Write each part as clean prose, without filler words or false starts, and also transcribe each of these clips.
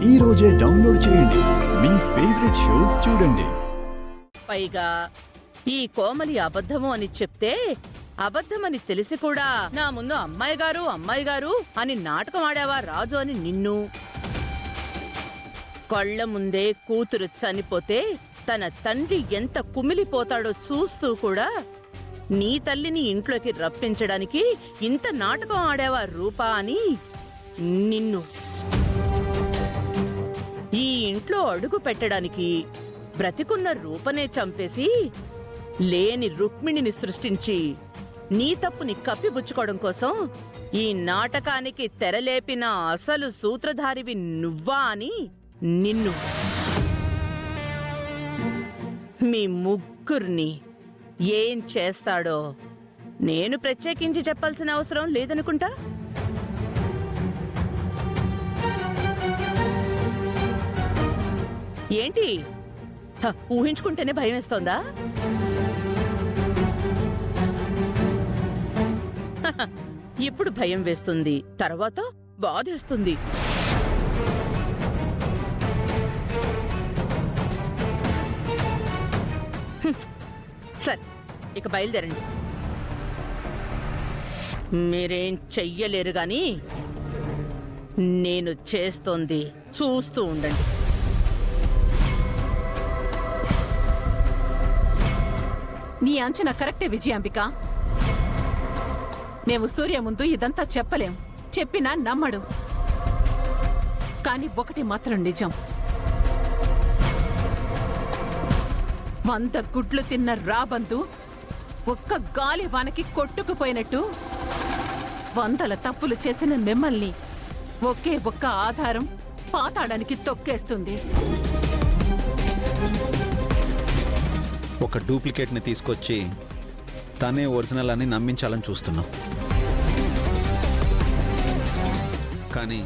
ఈ రోజే డౌన్లోడ్ చేయండి. మీ ఫేవరెట్ షోస్ చూడండి. పైగా ఈ కోమలి అబద్ధము అని చెప్తే అబద్ధమని తెలిసి కూడా నా ముందు అమ్మాయి గారు అని నాటకం ఆడావా రాజు అని నిన్ను, కళ్ళ ముందే కూతురు చనిపోతే తన తండ్రి ఎంత కుమిలిపోతాడో చూస్తూ కూడా నీ తల్లిని ఇంట్లోకి రప్పించడానికి ఇంత నాటకం ఆడావా రూపా అని నిన్ను, ఈ ఇంట్లో అడుగు పెట్టడానికి బ్రతికున్న రూపనే చంపేసి లేని రుక్మిణిని సృష్టించి నీ తప్పుని కప్పిబుచ్చుకోవడం కోసం ఈ నాటకానికి తెరలేపిన అసలు సూత్రధారివి నువ్వా అని నిన్ను, మీ ముగ్గురిని ఏం చేస్తాడో నేను ప్రత్యేకించి చెప్పాల్సిన అవసరం లేదనుకుంటా. ఏంటి ఊహించుకుంటేనే భయం వేస్తోందా? ఇప్పుడు భయం వేస్తుంది, తర్వాత బాధేస్తుంది. సరే, ఇక బయలుదేరండి. మీరేం చెయ్యలేరు గాని నేను చేస్తోంది చూస్తూ ఉండండి. నీ అంచనా కరెక్టే విజయాంబిక. మేము సూర్య ముందు ఇదంతా చెప్పలేం, చెప్పినా నమ్మడు. కాని ఒకటి మాత్రం నిజం, 100 గుడ్లు తిన్న రాబందు ఒక్క గాలి వానకి కొట్టుకుపోయినట్టు 100 తప్పులు చేసిన మిమ్మల్ని ఒకే ఒక్క ఆధారం పాతాడానికి తొక్కేస్తుంది. ఒక డూప్లికేట్ని తీసుకొచ్చి తనే ఒరిజినల్ అని నమ్మించాలని చూస్తున్నాం. కానీ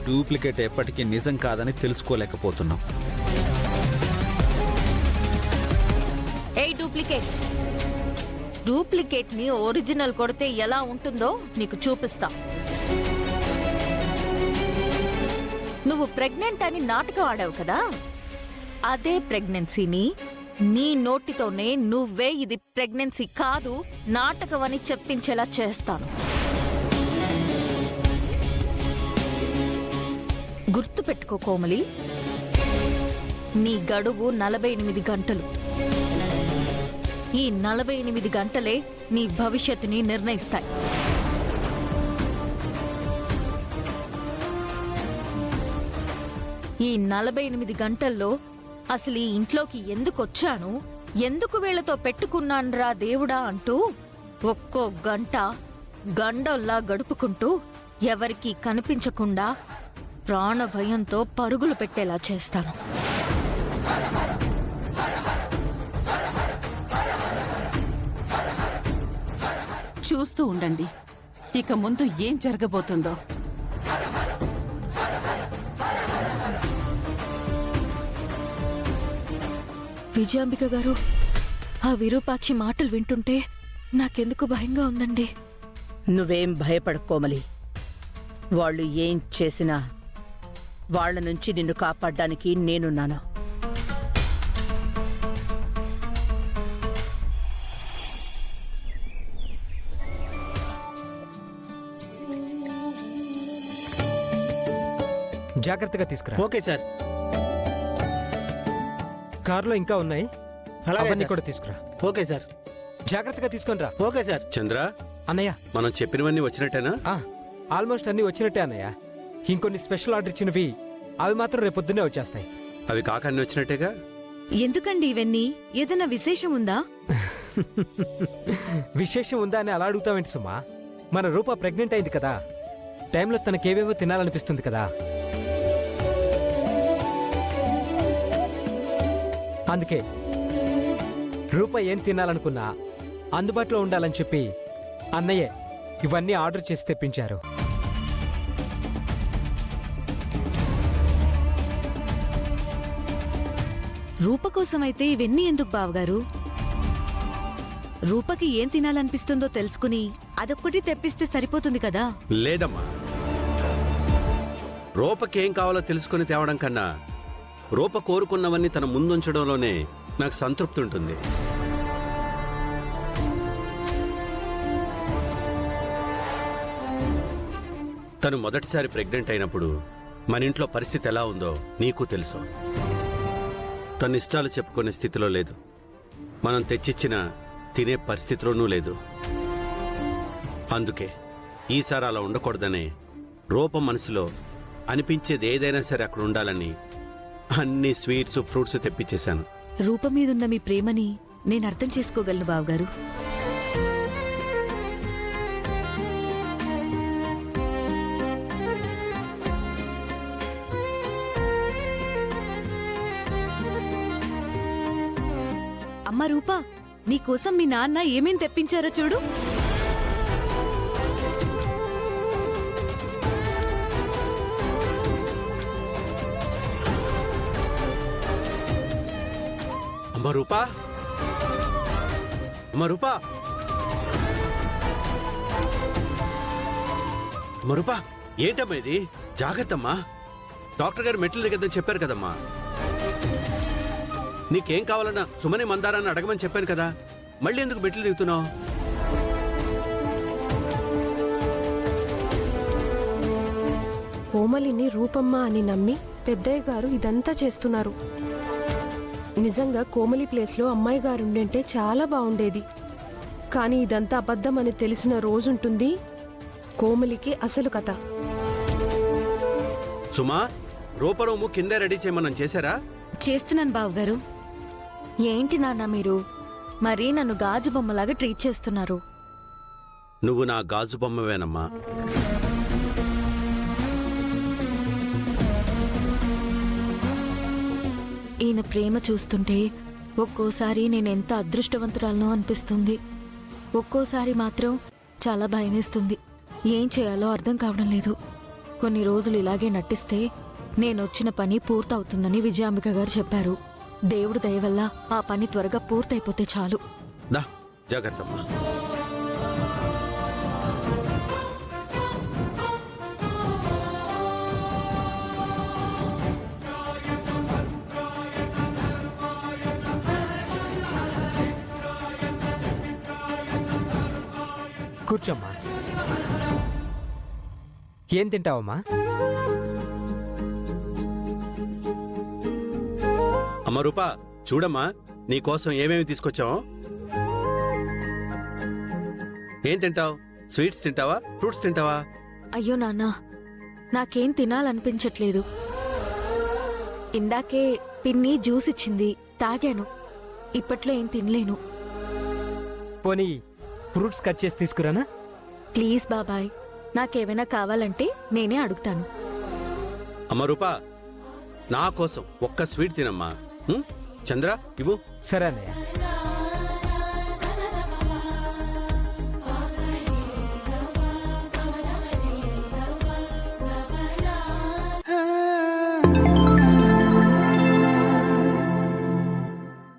డూప్లికేట్ ఎప్పటికీ నిజం కాదని తెలుసుకోలేకపోతున్నాం. డూప్లికేట్ ని ఒరిజినల్ కొడితే ఎలా ఉంటుందో నీకు చూపిస్తా. నువ్వు ప్రెగ్నెంట్ అని నాటకం ఆడావు కదా, అదే ప్రెగ్నెన్సీని నీ నోటితోనే నువ్వే ఇది ప్రెగ్నెన్సీ కాదు నాటకం అని చెప్పించేలా చేస్తాను. గుర్తుపెట్టుకో కోమలి, నీ గడువు 48 గంటలు. ఈ 48 గంటలే నీ భవిష్యత్తుని నిర్ణయిస్తాయి. ఈ 48 గంటల్లో అసలు ఈ ఇంట్లోకి ఎందుకొచ్చాను, ఎందుకు వీళ్లతో పెట్టుకున్నాన్రా దేవుడా అంటూ ఒక్కో గంట గండంలా గడుపుకుంటూ ఎవరికీ కనిపించకుండా ప్రాణ భయంతో పరుగులు పెట్టేలా చేస్తాను. చూస్తూ ఉండండి, ఇక ముందు ఏం జరగబోతుందో. విజయాంబిక గారు, ఆ విరూపాక్షి మాటలు వింటుంటే నాకెందుకు భయంగా ఉందండి. నువ్వేం భయపడకోమలి, వాళ్ళు ఏం చేసినా వాళ్ల నుంచి నిన్ను కాపాడ్డానికి నేనున్నాను. జాగ్రత్తగా తీసుకురా. Okay sir. కార్లో ఇంకా ఉన్నాయి, అవన్నీ కూడా తీసుకురా. Okay sir. జాగ్రత్తగా తీసుకొని రా. Okay sir. చంద్ర అన్నయ్య, మనం చెప్పినవన్నీ వచ్చినట్టేనా? ఆల్మోస్ట్ అన్ని వచ్చినట్టే అన్నయ్య. ఇంకొన్ని స్పెషల్ ఆర్డర్ ఇచ్చినవి అవి మాత్రం రేపొద్దునే వచ్చేస్తాయి. అవి కాక అన్ని వచ్చినట్టేగా? ఎందుకండి ఇవన్నీ? ఏదైనా విశేషం ఉందా? విశేషం ఉందా అని అలా అడుగుతావేంటి సుమా? మన రూప ప్రెగ్నెంట్ అయింది కదా, టైంలో తనకేవేవో తినాలనిపిస్తుంది కదా, అందుకే రూప ఏం తినాలనుకున్నా అందుబాటులో ఉండాలని చెప్పి అన్నయ్య ఇవన్నీ ఆర్డర్ చేసి తెప్పించారు. రూప కోసమైతే ఇవన్నీ ఎందుకు బావగారు? రూపకి ఏం తినాలనిపిస్తుందో తెలుసుకుని అదొక్కటి తెప్పిస్తే సరిపోతుంది కదా. లేదమ్మా, రూపకేం కావాలో తెలుసుకొని తేవడం కన్నా రూప కోరుకున్నవన్నీ తన ముందుంచడంలోనే నాకు సంతృప్తి ఉంటుంది. తను మొదటిసారి ప్రెగ్నెంట్ అయినప్పుడు మన ఇంట్లో పరిస్థితి ఎలా ఉందో నీకు తెలుసు. తన ఇష్టాలు చెప్పుకునే స్థితిలో లేదు. మనం తెచ్చిచ్చిన తినే పరిస్థితిలోనూ లేదు. అందుకే ఈసారి అలా ఉండకూడదనే రూప మనసులో అనిపించేది ఏదైనా సరే అక్కడ ఉండాలని అన్ని స్వీట్స్ ఫ్రూట్స్ తెప్పించేశాను. రూప మీదున్న మీ ప్రేమని నేను అర్థం చేసుకోగలను బావగారు. అమ్మ రూపా, నీకోసం మీ నాన్న ఏమేం తెప్పించారో చూడు. అమ్మ రూపా, అమ్మ రూపా, అమ్మ రూపా, ఏంటమ్మా ఇది? జాగ్రత్తమ్మా. డాక్టర్ గారు మెట్లు దిగద్దని చెప్పారు కదమ్మా. నీకేం కావాలన్నా సుమని మందారాన్ని అడగమని చెప్పాను కదా, మళ్ళీ ఎందుకు మెట్లు దిగుతున్నావు? కోమలిని రూపమ్మ అని నమ్మి పెద్దయ్య గారు ఇదంతా చేస్తున్నారు. నిజంగా కోమలి ప్లేస్లో అమ్మాయి గారు ఉండింటే చాలా బాగుండేది. కానీ ఇదంతా అబద్ధం అని తెలిసిన రోజుంటుంది కోమలికి అసలు కథ. సుమా, రూపరూము కింద రెడీ చేయమని చేశారా? చేస్తున్నాను బావగారు. ఏంటి నాన్న మీరు మరీ నన్ను గాజు బొమ్మలాగా ట్రీట్ చేస్తున్నారు? నువ్వు నా గాజు బొమ్మవేనమ్మా. ఈయన ప్రేమ చూస్తుంటే ఒక్కోసారి నేనెంత అదృష్టవంతురాలనో అనిపిస్తుంది. ఒక్కోసారి మాత్రం చాలా భయమేస్తుంది. ఏం చేయాలో అర్థం కావడం లేదు. కొన్ని రోజులు ఇలాగే నటిస్తే నేనొచ్చిన పని పూర్తవుతుందని విజయాంబిక గారు చెప్పారు. దేవుడు దయ వల్ల ఆ పని త్వరగా పూర్తయిపోతే చాలు. దా, జాగ్రత్తమ్మా. కూర్చోమ్మా. ఏం తింటావమ్మా? అమ్మ రూపా, చూడమ్మా, నీకోసం ఏమేమి తీసుకొచ్చావో. ఏం తింటావు? స్వీట్స్ తింటావా, ఫ్రూట్స్ తింటావా? అయ్యో నాన్న, నాకేం తినాలనిపించట్లేదు. ఇందాకే పిన్ని జ్యూస్ ఇచ్చింది, తాగాను. ఇప్పట్లో ఏం తినలేను. పోనీ ఫ్రూట్స్ కట్ చేసి తీసుకురానా? ప్లీజ్ బాబాయ్, నాకేమైనా కావాలంటే నేనే అడుగుతాను. అమ్మ రూపా, నా కోసం ఒక్క స్వీట్ తినమ్మా. చంద్ర, ఇవ్వు. సరే అన్నయ్య.